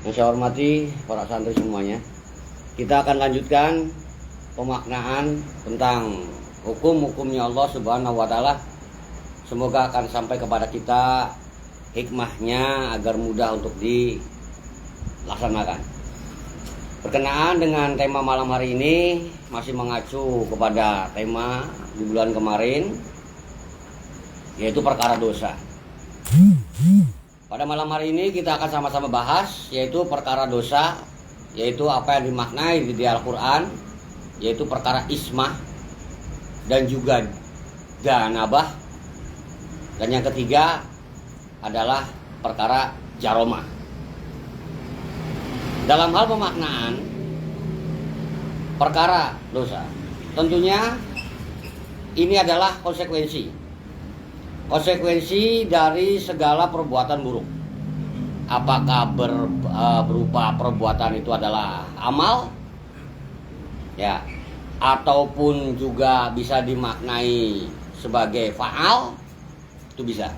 Yang saya hormati para santri semuanya, kita akan lanjutkan pemaknaan tentang hukum-hukumnya Allah Subhanahu wa Ta'ala. Semoga akan sampai kepada kita hikmahnya agar mudah untuk dilaksanakan. Berkenaan dengan tema malam hari ini masih mengacu kepada tema di bulan kemarin, yaitu perkara dosa. Pada malam hari ini kita akan sama-sama bahas yaitu perkara dosa, yaitu apa yang dimaknai di Al-Quran, yaitu perkara ismah dan juga danabah. Dan yang ketiga adalah perkara jaromah. Dalam hal pemaknaan perkara dosa, tentunya ini adalah konsekuensi dari segala perbuatan buruk. Apakah berupa perbuatan itu adalah amal, ya, ataupun juga bisa dimaknai sebagai faal, itu bisa.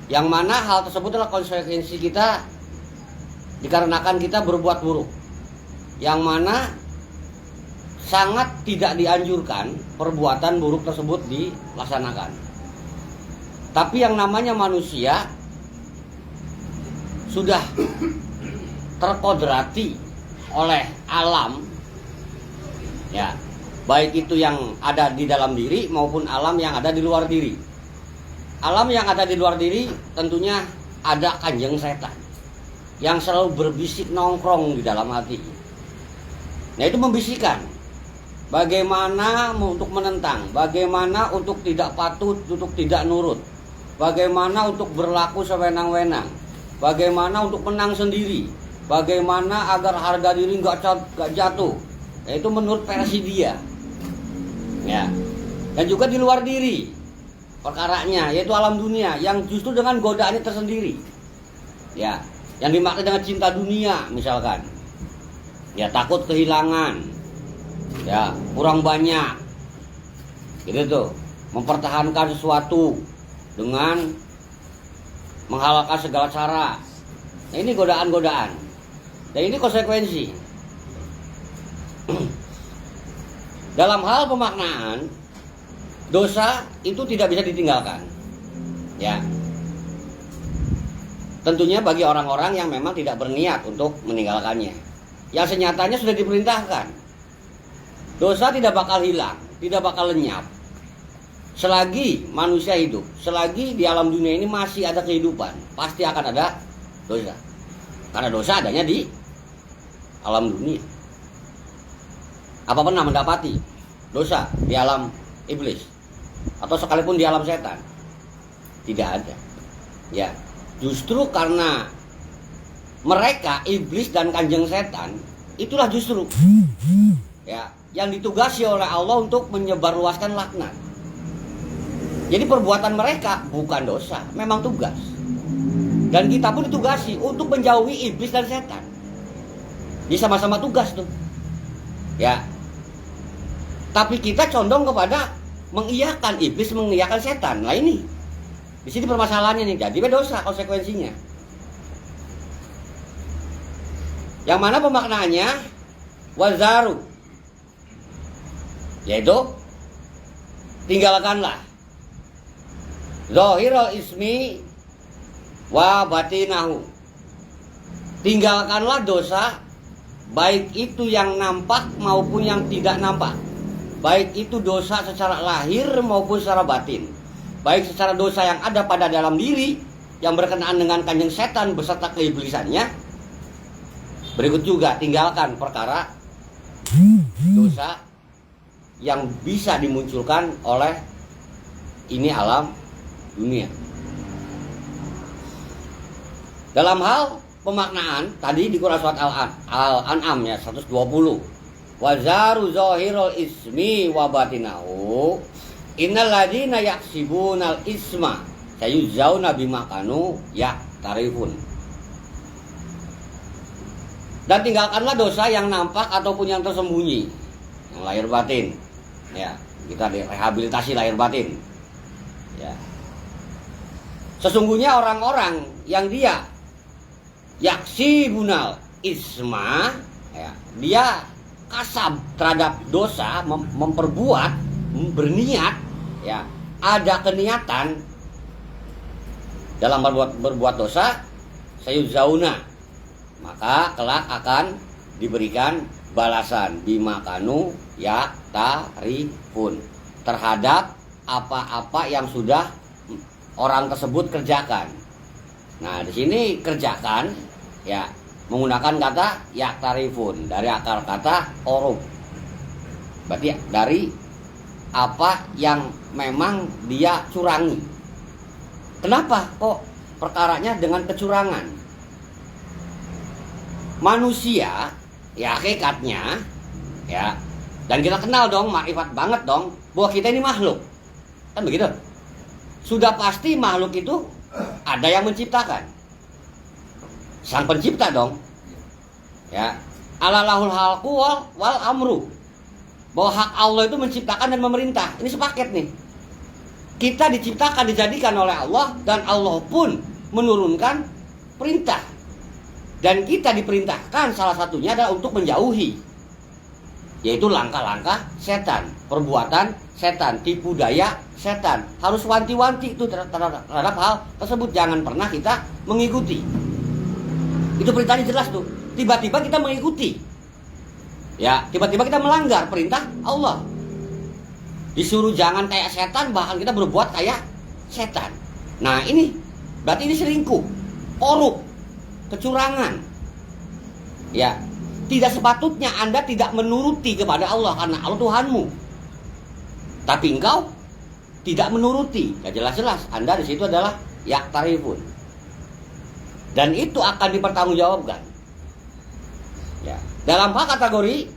Yang mana hal tersebut adalah konsekuensi kita dikarenakan kita berbuat buruk, yang mana sangat tidak dianjurkan perbuatan buruk tersebut dilaksanakan. Tapi yang namanya manusia sudah terkodrati oleh alam, ya, baik itu yang ada di dalam diri maupun alam yang ada di luar diri. Alam yang ada di luar diri tentunya ada kanjeng setan yang selalu berbisik nongkrong di dalam hati. Nah, itu membisikkan bagaimana untuk menentang, bagaimana untuk tidak patuh, untuk tidak nurut, bagaimana untuk berlaku sewenang-wenang, bagaimana untuk menang sendiri, bagaimana agar harga diri nggak jatuh. Itu menurut versi dia, ya. Dan juga di luar diri perkaranya, yaitu alam dunia yang justru dengan godaannya tersendiri, ya, yang dimaksud dengan cinta dunia misalkan, ya, takut kehilangan, ya, kurang banyak, gitu tuh, mempertahankan sesuatu dengan menghalalkan segala cara. Nah, ini godaan-godaan. Dan ini konsekuensi. Dalam hal pemaknaan, dosa itu tidak bisa ditinggalkan. Ya. Tentunya bagi orang-orang yang memang tidak berniat untuk meninggalkannya. Yang senyatanya sudah diperintahkan. Dosa tidak bakal hilang, tidak bakal lenyap. Selagi manusia hidup, selagi di alam dunia ini masih ada kehidupan, pasti akan ada dosa. Karena dosa adanya di alam dunia. Apa pernah mendapati dosa di alam iblis? Atau sekalipun di alam setan? Tidak ada. Ya, justru karena mereka, iblis dan kanjeng setan, itulah justru, ya, yang ditugasi oleh Allah untuk menyebarluaskan laknat. Jadi perbuatan mereka bukan dosa, memang tugas. Dan kita pun ditugasi untuk menjauhi iblis dan setan. Ini sama-sama tugas tuh. Ya. Tapi kita condong kepada mengiyakan iblis, mengiyakan setan. Nah ini, di sini permasalahannya nih. Jadi dosa konsekuensinya. Yang mana pemaknaannya wazaru, yaitu tinggalkanlah zahirul ismi wa batinahu. Tinggalkanlah dosa, baik itu yang nampak maupun yang tidak nampak. Baik itu dosa secara lahir maupun secara batin. Baik secara dosa yang ada pada dalam diri, yang berkenaan dengan kanjeng setan beserta keiblisannya. Berikut juga tinggalkan perkara dosa yang bisa dimunculkan oleh ini alam dunia. Dalam hal pemaknaan tadi di Quran surat Al-An'am ya 120, wazaru zahirul ismi wa batinahu innal ladzina yaksibunal isma sayuzauna bima kanu ya'tarifun. Dan tinggalkanlah dosa yang nampak ataupun yang tersembunyi, yang lahir batin. Ya, kita direhabilitasi lahir batin. Ya. Sesungguhnya orang-orang yang dia yaksibunal isma, ya, dia kasab terhadap dosa, memperbuat, berniat, ya, ada keniatan dalam berbuat dosa, sayuzauna, maka kelak akan diberikan balasan bima kanu yaktarifun, terhadap apa-apa yang sudah orang tersebut kerjakan. Nah, di sini kerjakan, ya, menggunakan kata yaktarifun dari akar kata orub. Berarti dari apa yang memang dia curangi. Kenapa kok perkaranya dengan kecurangan? Manusia, ya, hakikatnya, ya, dan kita kenal dong, makrifat banget dong, bahwa kita ini makhluk. Kan begitu? Sudah pasti makhluk itu ada yang menciptakan. Sang pencipta dong. Ya, alalahul halqu wal amru. Bahwa hak Allah itu menciptakan dan memerintah. Ini sepaket nih. Kita diciptakan, dijadikan oleh Allah, dan Allah pun menurunkan perintah. Dan kita diperintahkan salah satunya adalah untuk menjauhi, yaitu langkah-langkah setan, perbuatan setan, tipu daya setan. Harus wanti-wanti itu terhadap hal tersebut. Jangan pernah kita mengikuti. Itu perintahnya jelas tuh. Tiba-tiba kita mengikuti, ya, tiba-tiba kita melanggar perintah Allah. Disuruh jangan kayak setan, bahkan kita berbuat kayak setan. Nah, ini berarti ini selingkuh, korup, kecurangan. Ya, tidak sepatutnya Anda tidak menuruti kepada Allah karena Allah Tuhanmu. Tapi engkau tidak menuruti, ya jelas-jelas Anda di situ adalah yaktarifun. Dan itu akan dipertanggungjawabkan. Ya, dalam hal kategori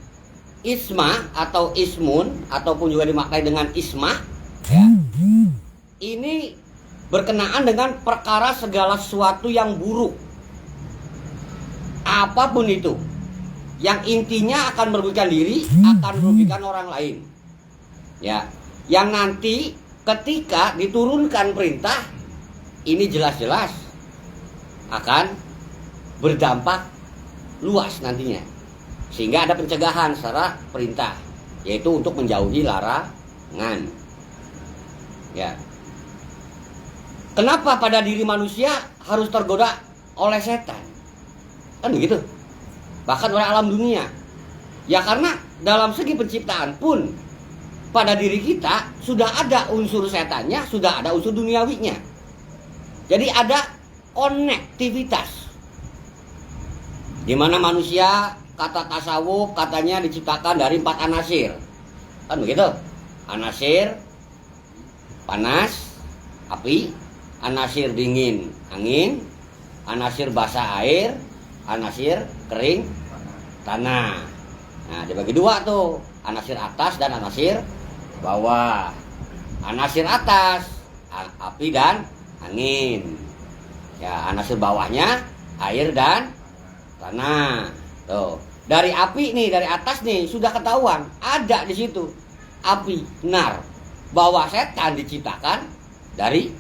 isma atau ismun, ataupun juga dimaknai dengan ismah, ya, ini berkenaan dengan perkara segala sesuatu yang buruk, apapun itu, yang intinya akan merugikan diri, akan merugikan orang lain, ya, yang nanti ketika diturunkan perintah ini jelas-jelas akan berdampak luas nantinya, sehingga ada pencegahan secara perintah, yaitu untuk menjauhi larangan. Ya. Kenapa pada diri manusia harus tergoda oleh setan? Kan begitu. Bahkan oleh alam dunia. Ya karena dalam segi penciptaan pun pada diri kita sudah ada unsur setannya, sudah ada unsur duniawinya. Jadi ada konektivitas. Di mana manusia, kata tasawuf katanya diciptakan dari 4 anasir. Kan begitu? Anasir panas, api, anasir dingin, angin, anasir basah, air, anasir kering, tanah. Nah, dibagi 2 tuh, anasir atas dan anasir bawah. Anasir atas, api dan angin. Ya, anasir bawahnya air dan tanah. Tuh, dari api nih, dari atas nih sudah ketahuan ada di situ api, nar. Bahwa setan diciptakan dari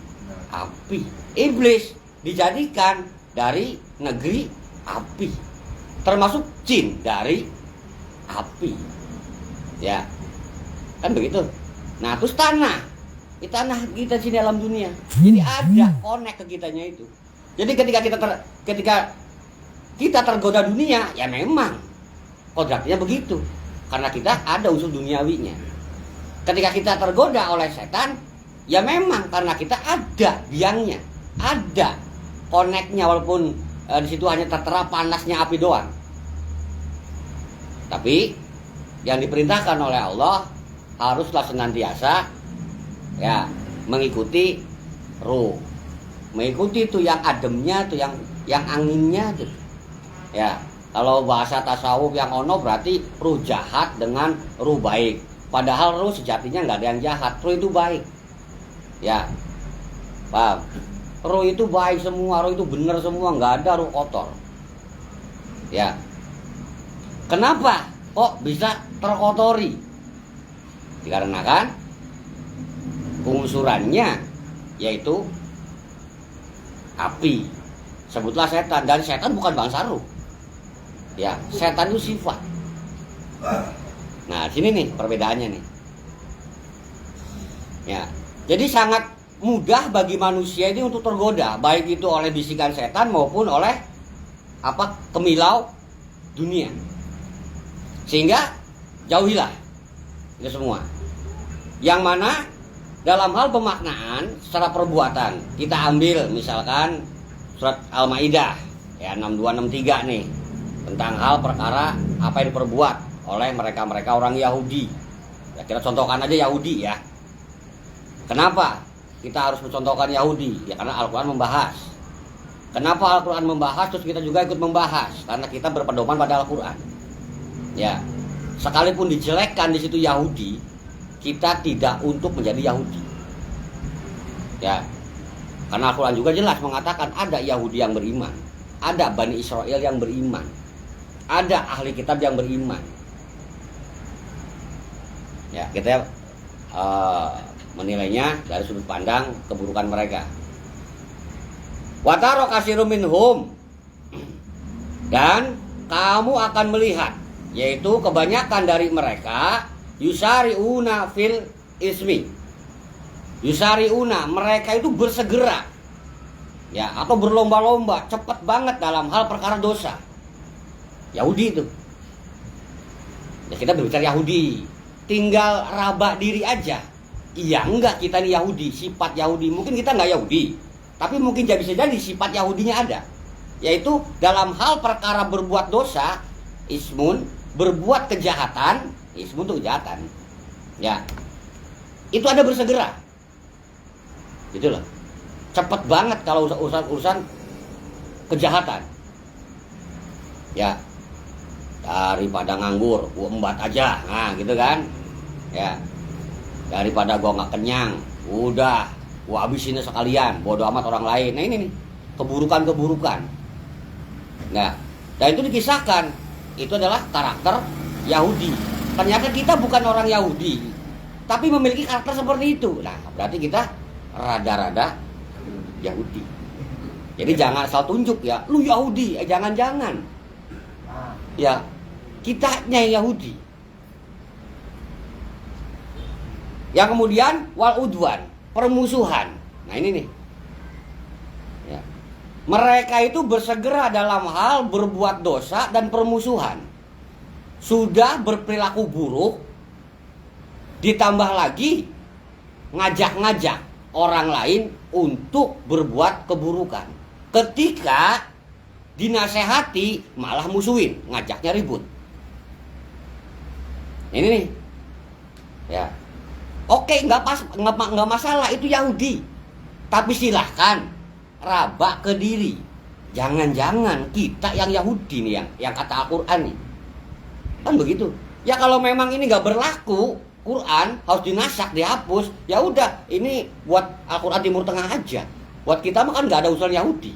api. Iblis dijadikan dari negeri api. Termasuk jin dari api. Ya. Kan begitu. Nah, terus tanah. Di tanah kita sini alam dunia. Jadi ada konek ke kitanya itu. Jadi ketika kita tergoda dunia, ya memang kodratnya begitu. Karena kita ada unsur duniawinya. Ketika kita tergoda oleh setan, ya memang karena kita ada biangnya, ada koneknya, walaupun di situ hanya tertera panasnya api doang. Tapi yang diperintahkan oleh Allah haruslah senantiasa, ya, mengikuti ruh, mengikuti itu yang ademnya, tuh yang anginnya tuh. Ya, kalau bahasa tasawuf yang ono berarti ruh jahat dengan ruh baik. Padahal ruh sejatinya nggak ada yang jahat, ruh itu baik. Ya, paham? Ruh itu baik semua, ruh itu benar semua, nggak ada ruh kotor. Ya, kenapa kok bisa terkotori? Dikarenakan unsurannya yaitu api. Sebutlah setan, dan setan bukan bangsa ruh. Ya, setan itu sifat. Nah, sini nih perbedaannya nih. Ya, jadi sangat mudah bagi manusia ini untuk tergoda, baik itu oleh bisikan setan maupun oleh kemilau dunia. Sehingga jauhilah itu semua. Yang mana dalam hal pemaknaan secara perbuatan, kita ambil misalkan surat Al-Maidah ya 6263 nih, tentang hal perkara apa yang diperbuat oleh mereka-mereka orang Yahudi. Ya, kita contohkan aja Yahudi ya. Kenapa kita harus mencontohkan Yahudi? Ya karena Al-Quran membahas. Kenapa Al-Quran membahas terus kita juga ikut membahas? Karena kita berpedoman pada Al-Quran. Ya, sekalipun dijelekkan di situ Yahudi, kita tidak untuk menjadi Yahudi. Ya, karena Al-Quran juga jelas mengatakan ada Yahudi yang beriman, ada Bani Israel yang beriman, ada ahli kitab yang beriman. Ya, kita menilainya dari sudut pandang keburukan mereka. Wataro kasirum minhum, dan kamu akan melihat, yaitu kebanyakan dari mereka yusariuna fil ismi. Yusariuna, mereka itu bersegera ya, atau berlomba-lomba cepat banget dalam hal perkara dosa. Yahudi itu ya, kita berbicara Yahudi, tinggal raba diri aja. Iya enggak, kita ini Yahudi, sifat Yahudi. Mungkin kita enggak Yahudi, tapi mungkin bisa jadi sifat Yahudinya ada, yaitu dalam hal perkara berbuat dosa, ismun, berbuat kejahatan. Ismun itu kejahatan ya, itu ada bersegera gitu loh, cepet banget kalau urusan kejahatan ya. Daripada nganggur gua embat aja, nah gitu kan ya. Daripada gua nggak kenyang, udah gua habisin sekalian, bodo amat orang lain. Nah ini nih keburukan. Nah, dan itu dikisahkan, itu adalah karakter Yahudi. Ternyata kita bukan orang Yahudi, tapi memiliki karakter seperti itu. Nah, berarti kita rada-rada Yahudi. Jadi jangan asal tunjuk ya, lu Yahudi, jangan-jangan. Ya, kitanya Yahudi. Yang kemudian wal udwan, permusuhan. Nah ini nih ya. Mereka itu bersegera dalam hal berbuat dosa dan permusuhan. Sudah berperilaku buruk, ditambah lagi ngajak-ngajak orang lain untuk berbuat keburukan. Ketika dinasehati malah musuhin, ngajaknya ribut. Ini nih ya. Oke, nggak masalah, itu Yahudi. Tapi silahkan raba ke diri. Jangan-jangan kita yang Yahudi nih, yang kata Al-Quran nih. Kan begitu. Ya kalau memang ini nggak berlaku, Quran harus dinasak, dihapus. Ya udah, ini buat Al-Quran Timur Tengah aja. Buat kita mah kan nggak ada usul Yahudi.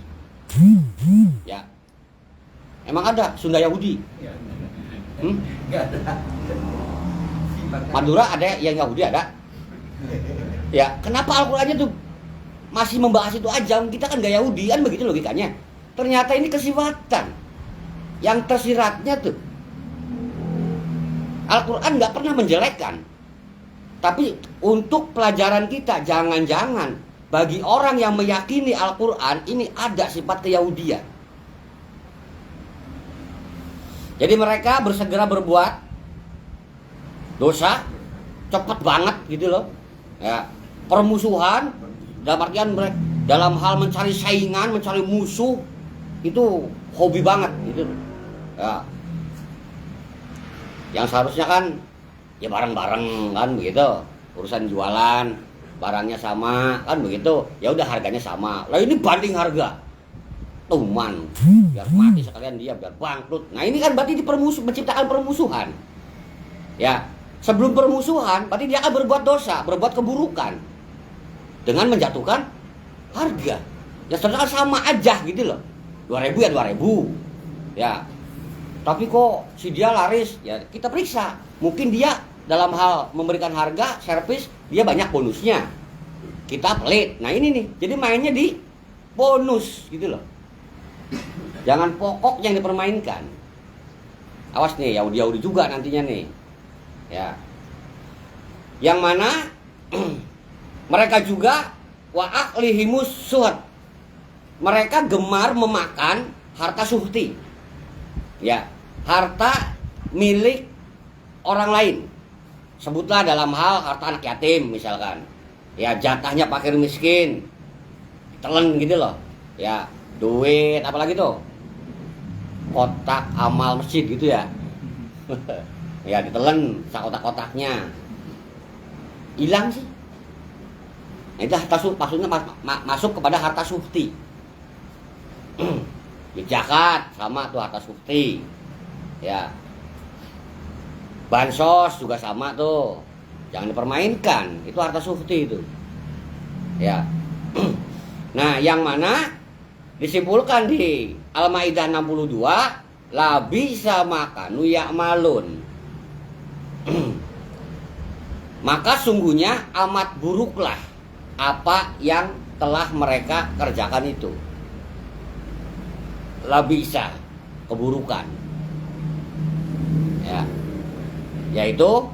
Ya, emang ada Sunda Yahudi? Nggak ada. Madura ada yang Yahudi ada? Ya, kenapa Al-Qur'annya tuh masih membahas itu aja? Kita kan gak Yahudi, kan begitu logikanya. Ternyata ini kesifatan yang tersiratnya tuh. Al-Qur'an gak pernah menjelekkan. Tapi untuk pelajaran kita, jangan-jangan bagi orang yang meyakini Al-Qur'an ini ada sifat keyahudian. Jadi mereka bersegera berbuat dosa, cepet banget gitu loh. Ya, permusuhan dalam artian mereka dalam hal mencari saingan, mencari musuh itu hobi banget gitu. Ya. Yang seharusnya kan ya bareng-bareng kan begitu. Urusan jualan, barangnya sama kan begitu. Ya udah harganya sama. Lah ini banding harga. Tuman, biar mati sekalian dia, biar bangkrut. Nah ini kan berarti menciptakan permusuhan. Ya. Sebelum permusuhan, berarti dia akan berbuat dosa, berbuat keburukan dengan menjatuhkan harga. Ya sedangkan sama aja gitu loh. 2.000 ya 2.000. Ya. Tapi kok si dia laris? Ya kita periksa. Mungkin dia dalam hal memberikan harga, servis, dia banyak bonusnya. Kita pelit. Nah ini nih, jadi mainnya di bonus gitu loh. Jangan pokok yang dipermainkan. Awas nih, Yahudi juga nantinya nih. Ya. Yang mana mereka juga wa aklihimus suhud. Mereka gemar memakan harta suhti. Ya, harta milik orang lain. Sebutlah dalam hal harta anak yatim misalkan. Ya, jatahnya fakir miskin. Telan gitu loh. Ya, duit apalagi tuh? Kotak amal masjid gitu ya. Ya, ditelan kotak-kotaknya. Hilang sih. Nah, itu harta maksudnya masuk kepada harta suhti. Zakat sama tuh harta suhti. Ya. Bansos juga sama tuh. Jangan dipermainkan, itu harta suhti itu. Ya. Nah, yang mana disimpulkan di Al-Maidah 62, la bisa makanu ya'malun. Maka sungguhnya amat buruklah apa yang telah mereka kerjakan itu. La bisa, keburukan. Ya. Yaitu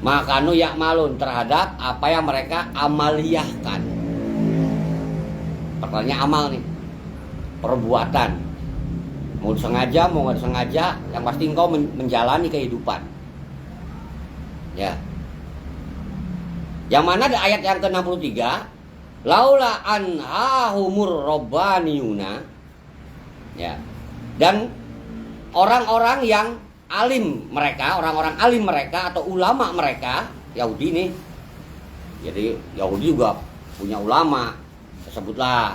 makanu ya'malun, terhadap apa yang mereka amaliyahkan. Pertanyaannya amal nih, perbuatan. Mau sengaja, mau nggak sengaja, yang pasti engkau menjalani kehidupan. Ya. Yang mana ada ayat yang ke-63, laula anhahumur rabbaniyuna. Ya. Dan orang-orang yang alim mereka, orang-orang alim mereka atau ulama mereka, Yahudi nih. Jadi Yahudi juga punya ulama. Sebutlah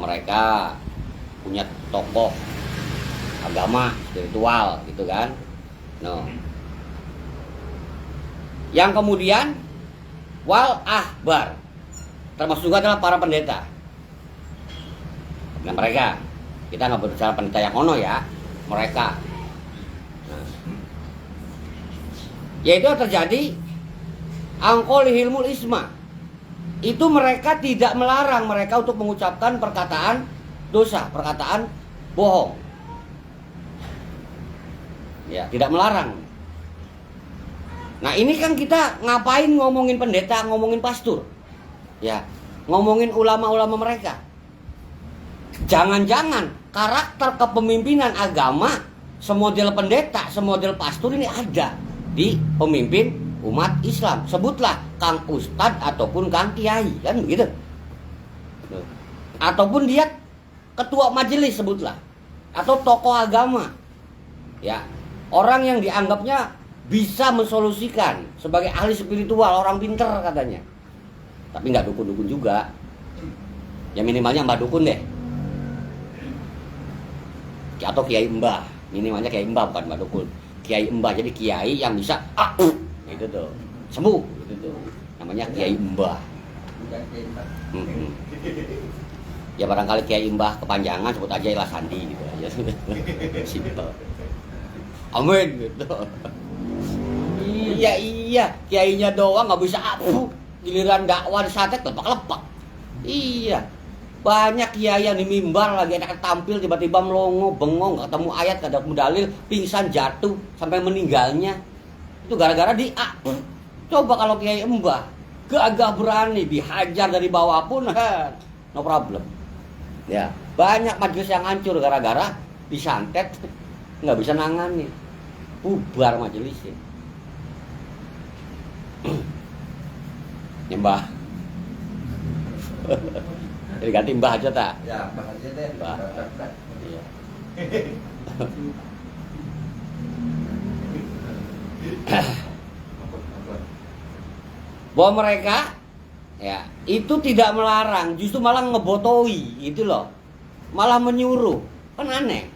mereka punya tokoh agama spiritual gitu kan. No. Yang kemudian wal ahbar, termasuk juga adalah para pendeta. Nah, mereka, kita nggak berbicara pendeta yang ono ya, mereka. Nah, yaitu terjadi angkolihilmul isma. Itu mereka tidak melarang mereka untuk mengucapkan perkataan dosa, perkataan bohong. Ya, tidak melarang. Nah, ini kan kita ngapain ngomongin pendeta, ngomongin pastor? Ya, ngomongin ulama-ulama mereka. Jangan-jangan karakter kepemimpinan agama semodel pendeta, semodel pastor ini ada di pemimpin umat Islam. Sebutlah Kang Ustadz ataupun Kang Kiai, kan begitu. Ataupun dia ketua majelis, sebutlah, atau tokoh agama. Ya, orang yang dianggapnya bisa mensolusikan sebagai ahli spiritual, orang pinter katanya. Tapi nggak dukun-dukun juga. Ya minimalnya mbah dukun deh. Atau kiai mbah, minimalnya kiai mbah bukan mbah dukun. Kiai mbah, jadi kiai yang bisa gitu tuh, sembuh gitu tuh. Namanya kiai mbah. Ya barangkali kiai mbah kepanjangan sebut aja Ilah Sandi gitu aja. Simpel. Amin gitu. Iya, kiainya doang nggak bisa giliran dakwah di santet lepak-lepak. Iya. Banyak kiai yang di mimbar lagi enak tampil tiba-tiba melongo, bengong, nggak ketemu ayat, nggak ketemu dalil, pingsan jatuh sampai meninggalnya. Itu gara-gara coba kalau kiai mbah gagah berani dihajar dari bawah pun no problem. Ya, banyak majelis yang hancur gara-gara disantet, nggak bisa nangani, bubar majelisnya. Nyembah. Jadi ganti mbah aja tak? Ya, mbah aja deh. Mbah. Iya. Bahwa mereka ya itu tidak melarang, justru malah ngebotoi gitu loh, malah menyuruh, kan aneh.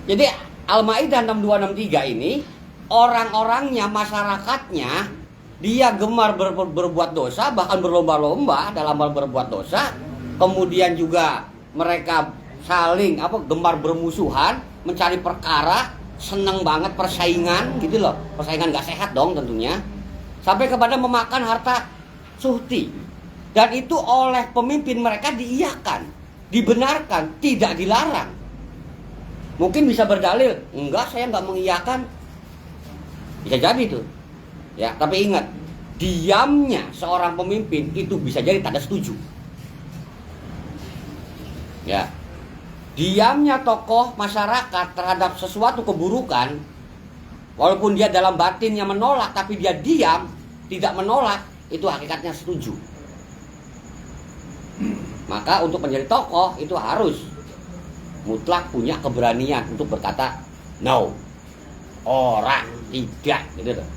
Jadi Al-Maidah 6263 ini orang-orangnya, masyarakatnya, dia gemar berbuat dosa, bahkan berlomba-lomba dalam hal berbuat dosa. Kemudian juga mereka saling gemar bermusuhan, mencari perkara, seneng banget persaingan gitu loh. Persaingan gak sehat dong tentunya. Sampai kepada memakan harta suhti. Dan itu oleh pemimpin mereka diiyakan, dibenarkan, tidak dilarang. Mungkin bisa berdalil, enggak, saya nggak mengiyakan. Bisa jadi tuh. Ya, tapi ingat, diamnya seorang pemimpin itu bisa jadi tanda setuju. Ya. Diamnya tokoh masyarakat terhadap sesuatu keburukan, walaupun dia dalam batinnya menolak, tapi dia diam, tidak menolak, itu hakikatnya setuju. Maka untuk menjadi tokoh itu harus mutlak punya keberanian untuk berkata no, orang, tidak, gitu tuh.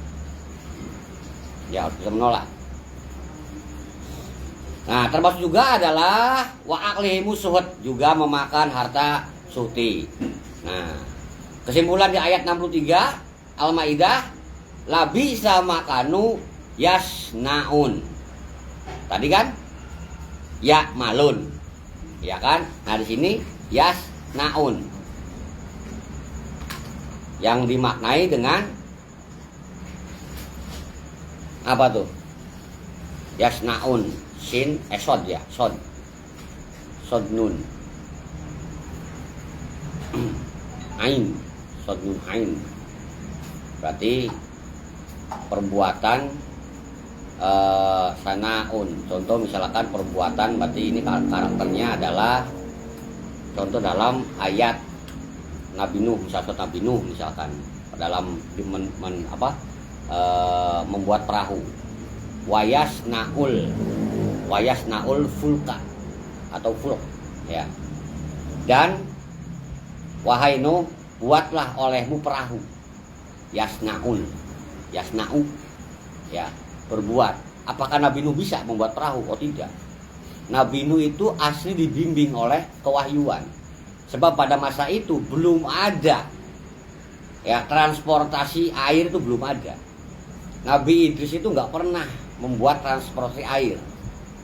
Ya harus bisa menolak. Nah, termasuk juga adalah wa aklihimu suhud, juga memakan harta suhti. Nah, kesimpulan di ayat 63 Al-Maidah, labi sama kanu yasnaun. Tadi kan ya malun, ya kan? Nah di sini yasnaun, yang dimaknai dengan apa tuh? Yasnaun, sin sod ya, sod nun ain, sod nun ain, berarti perbuatan sanaun. Contoh misalkan perbuatan, berarti ini karakternya adalah contoh dalam ayat Nabi Nuh, misalkan Nabi Nuh misalkan dalam membuat perahu, wayas naul fulka atau fulk, ya. Dan wahai Nuh, buatlah olehmu perahu. Yasnau, ya, berbuat. Apakah Nabi Nuh bisa membuat perahu? Oh tidak. Nabi Nuh itu asli dibimbing oleh kewahyuan. Sebab pada masa itu belum ada, ya, transportasi air itu belum ada. Nabi Idris itu nggak pernah membuat transportasi air.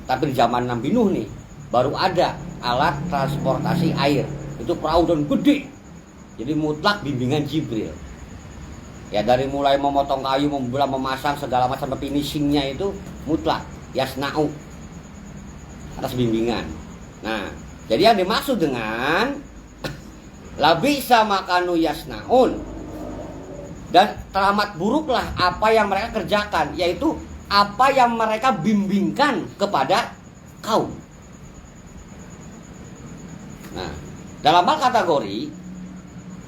Tapi di zaman Nabi Nuh nih baru ada alat transportasi air. Itu perahu dan gede. Jadi mutlak bimbingan Jibril. Ya, dari mulai memotong kayu, membelah, memasang segala macam finishingnya itu mutlak yasna'u, atas bimbingan. Nah, jadi yang dimaksud dengan labisa makanu yasna'un, dan teramat buruklah apa yang mereka kerjakan, yaitu apa yang mereka bimbingkan kepada kaum. Nah, dalam hal kategori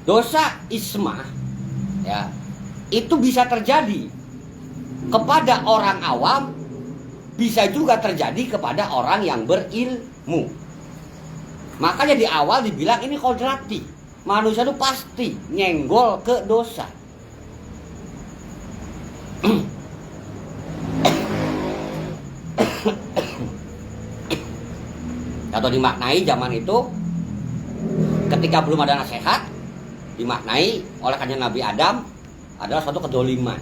dosa ismah, ya, itu bisa terjadi kepada orang awam, bisa juga terjadi kepada orang yang berilmu. Makanya di awal dibilang ini kodrati, manusia itu pasti nyenggol ke dosa. Atau dimaknai zaman itu ketika belum ada nasihat, dimaknai oleh kanjeng Nabi Adam adalah suatu kedzoliman.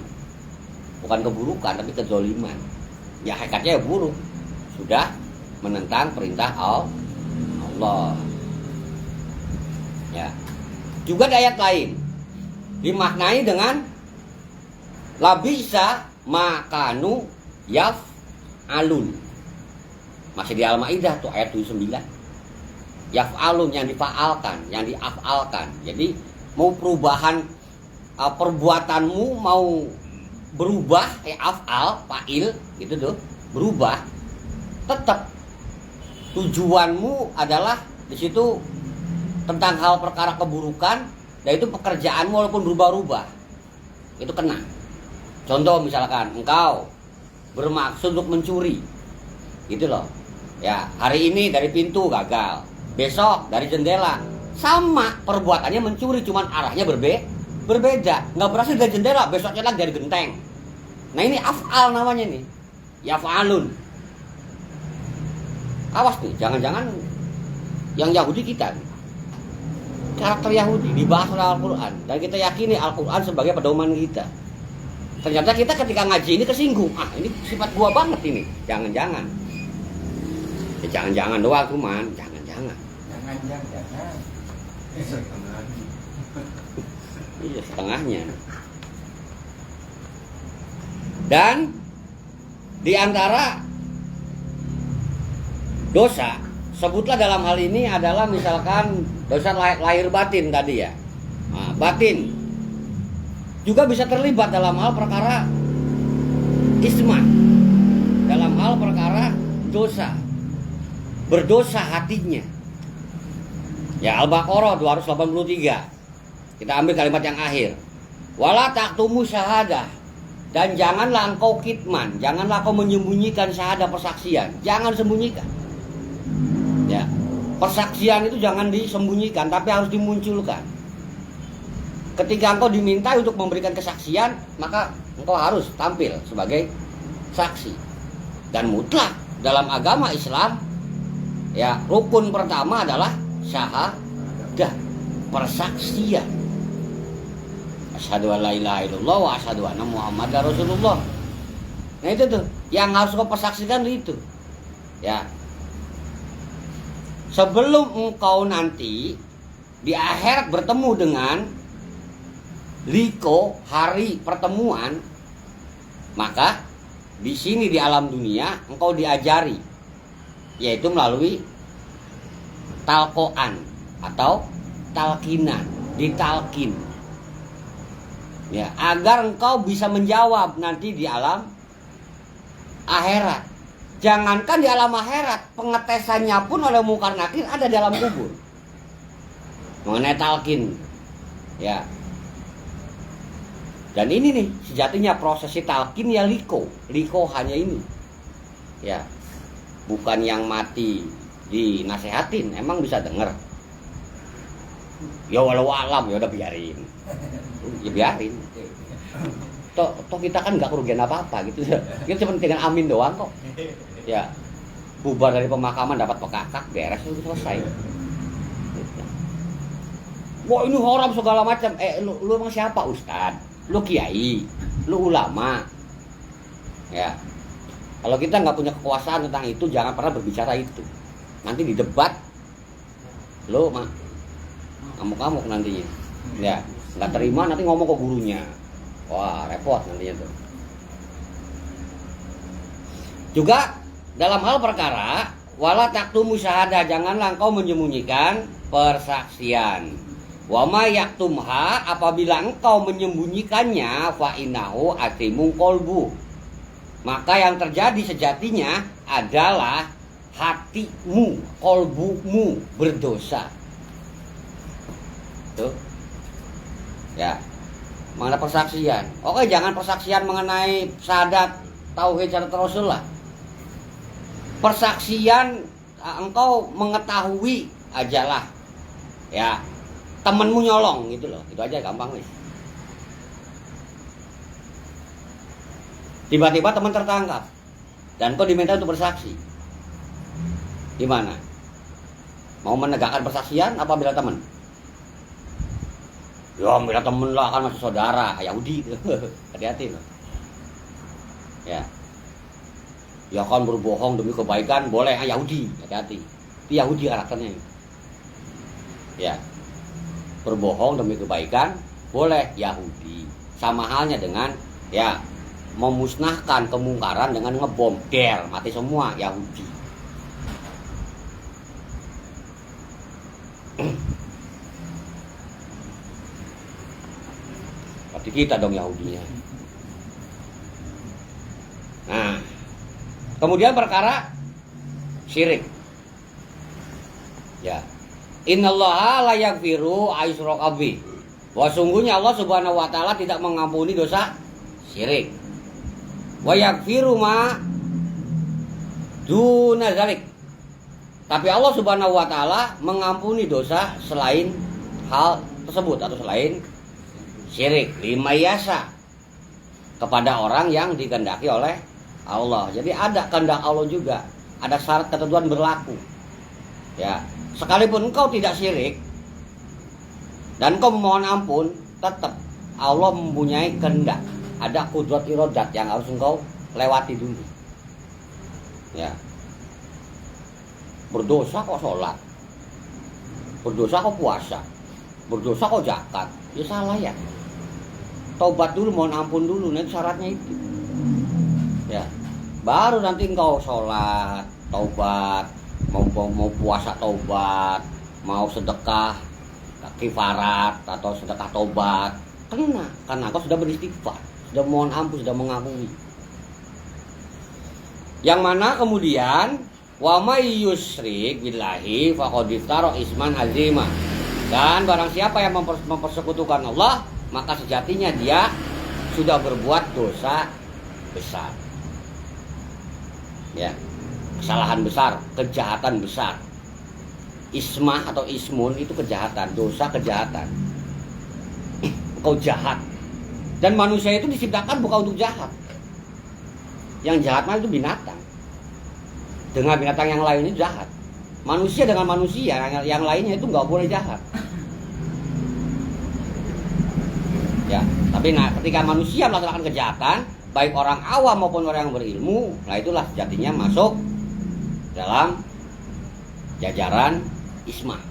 Bukan keburukan, tapi kedzoliman. Ya hakikatnya ya buruk. Sudah menentang perintah Allah. Ya. Juga di ayat lain dimaknai dengan labisa makanu yaf alun. Masih di Al-Maidah tuh ayat 79. Yaf alun, yang difaalkan, yang diafalkan. Jadi mau perubahan perbuatanmu mau berubah, afal, fa'il gitu tuh, berubah, tetap tujuanmu adalah di situ tentang hal perkara keburukan, dan itu pekerjaanmu walaupun berubah-ubah itu kena. Contoh misalkan engkau bermaksud untuk mencuri, gitu loh. Ya, hari ini dari pintu gagal, besok dari jendela, sama perbuatannya mencuri, cuman arahnya berbeda. Nggak berhasil dari jendela, besoknya lagi dari genteng. Nah ini af'al namanya nih, yaf'alun. Awas nih, jangan-jangan yang Yahudi kita nih, karakter Yahudi dibahas oleh Al-Quran, dan kita yakini Al-Quran sebagai pedoman kita. Ternyata kita ketika ngaji ini kesinggung, ini sifat gua banget ini, jangan-jangan. Ya, jangan-jangan doang cuman, jangan-jangan. Iya, setengahnya. Dan di antara dosa sebutlah dalam hal ini adalah misalkan dosa lahir batin tadi ya. Nah, batin juga bisa terlibat dalam hal perkara isma, dalam hal perkara dosa, berdosa hatinya. Ya, Al-Baqarah 283. Kita ambil kalimat yang akhir. Wala taktumu syahadah, dan janganlah engkau kitman, janganlah kau menyembunyikan syahadah, persaksian. Jangan sembunyikan. Ya, persaksian itu jangan disembunyikan, tapi harus dimunculkan. Ketika engkau diminta untuk memberikan kesaksian, maka engkau harus tampil sebagai saksi. Dan mutlak dalam agama Islam, ya, rukun pertama adalah syahadah, persaksian. Asyhadu an la ilaha illallah wa asyhadu anna Muhammadar Rasulullah. Nah itu tuh yang harus kau persaksikan itu. Ya. Sebelum engkau nanti di akhirat bertemu dengan liko, hari pertemuan, maka di sini di alam dunia engkau diajari, yaitu melalui talqoan atau talkinan, ditalkin. Ya, agar engkau bisa menjawab nanti di alam akhirat. Jangankan di alam akhirat, pengetesannya pun oleh Munkar Nakir ada dalam kubur. Mengenai talkin. Ya. Dan ini nih sejatinya prosesi talkin ya liko. Liko hanya ini. Ya. Bukan yang mati dinasehatin, emang bisa denger. Ya walau alam, ya udah biarin. Ya biarin. Toh kita kan nggak kerugian apa-apa gitu. Kita cuma dengan amin doang kok. Ya, bubar dari pemakaman dapat pekakak, beres itu selesai. Wah ini haram segala macam. Lu emang siapa, Ustad? Lu kiai, lu ulama. Ya, kalau kita nggak punya kekuasaan tentang itu, jangan pernah berbicara itu. Nanti di debat, lu mah ngamuk-ngamuk nantinya. Ya, nggak terima nanti ngomong ke gurunya. Wah repot nantinya tuh. Juga dalam hal perkara wala taktumu syahadah, janganlah engkau menyembunyikan persaksian. Wa ma yaktumha, apabila engkau menyembunyikannya fa innahu atimu qalbu, maka yang terjadi sejatinya adalah hatimu, qalbumu berdosa. Tuh. Ya. Mengenai persaksian. Oke, jangan persaksian mengenai syahadat tauhid syahadat Rasul lah. Persaksian engkau mengetahui ajalah. Ya. Temenmu nyolong gitu loh. Itu aja gampang nih. Tiba-tiba teman tertangkap dan kau diminta untuk bersaksi. Gimana? Mau menegakkan persaksian apa bela teman? Ya bela temen lah, kan masih saudara, Yahudi. Hati-hati loh. Ya. Ya kan berbohong demi kebaikan boleh, Yahudi. Hati-hati. Itu Yahudi karakternya. Ya. Berbohong demi kebaikan boleh, Yahudi. Sama halnya dengan ya memusnahkan kemungkaran dengan ngebom, mati semua, Yahudi. Berarti kita dong Yahudinya. Nah, kemudian perkara syirik. Ya. Innallaha la yaghfiru aysyraka bih. Bahwa sungguhnya Allah Subhanahu wa taala tidak mengampuni dosa syirik. Wa yaghfiru ma duna dzalik. Tapi Allah Subhanahu wa taala mengampuni dosa selain hal tersebut atau selain syirik, lima yasa, kepada orang yang dikehendaki oleh Allah. Jadi ada kehendak Allah juga, ada syarat ketentuan berlaku. Ya, sekalipun engkau tidak syirik dan engkau memohon ampun, tetap Allah mempunyai kehendak. Ada kudrat irodat yang harus engkau lewati dulu. Ya. Berdosa kok sholat, berdosa kok puasa, berdosa kok zakat, ya salah ya. Taubat dulu, mohon ampun dulu, nanti syaratnya itu. Ya, baru nanti engkau sholat, taubat, mau mau puasa taubat, mau sedekah kifarat atau sedekah taubat, kena karena kau sudah beristighfar, sudah mohon ampun, sudah mengakui. Yang mana kemudian wa may yusyrik billahi faqad iftara isman azima. Dan barang siapa yang mempersekutukan Allah, maka sejatinya dia sudah berbuat dosa besar. Ya. Kesalahan besar, kejahatan besar. Ismah atau ismun itu kejahatan, dosa kejahatan. Engkau jahat. Dan manusia itu diciptakan bukan untuk jahat. Yang jahat mah itu binatang. Dengan binatang yang lain itu jahat. Manusia dengan manusia yang lainnya itu nggak boleh jahat. Ya, tapi ketika manusia melakukan kejahatan, baik orang awam maupun orang yang berilmu, nah itulah sejatinya masuk dalam jajaran ismah.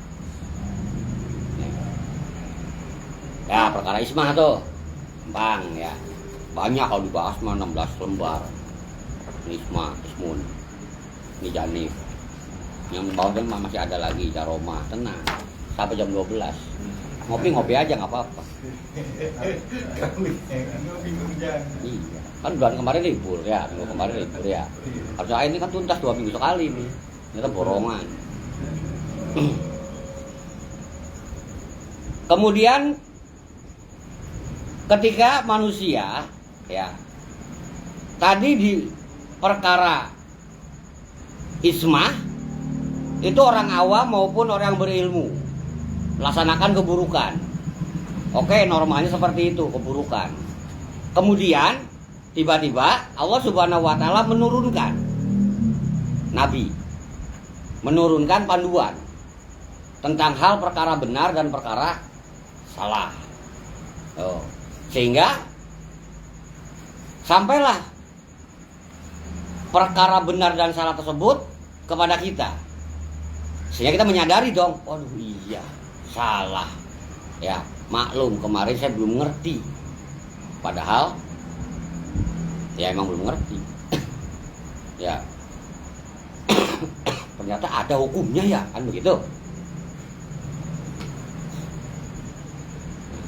Ya, perkara ismah tuh gampang ya. Banyak kalau dibahas mah 16 lembar. Ismah, ismun. Ini janif. Yang bawahnya masih ada lagi jaromah, tenang. Sampai jam 12. Ngopi-ngopi aja nggak apa-apa. Iya, kan bulan kemarin libur ya, minggu kemarin libur ya. Harusnya ini kan tuntas 2 minggu sekali nih. Ternyata borongan. Kemudian ketika manusia ya tadi di perkara ismah itu orang awam maupun orang berilmu melaksanakan keburukan. Oke, normalnya seperti itu, keburukan. Kemudian tiba-tiba Allah Subhanahu wa taala menurunkan nabi, menurunkan panduan tentang hal perkara benar dan perkara salah. Sehingga sampailah perkara benar dan salah tersebut kepada kita. Sehingga kita menyadari dong, waduh iya, salah. Ya, maklum kemarin saya belum ngerti. Padahal ya emang belum ngerti. Ya. Ternyata ada hukumnya ya, kan begitu.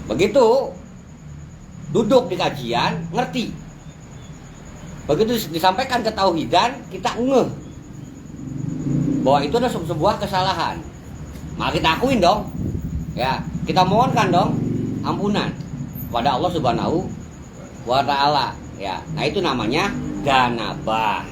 Begitu duduk di kajian, ngerti. Begitu disampaikan ketauhidan, kita ngeh bahwa itu adalah sebuah kesalahan. Maka kita akuin dong. Ya, kita mohonkan dong ampunan pada Allah Subhanahu wa taala. Ya. Nah, itu namanya ganabah.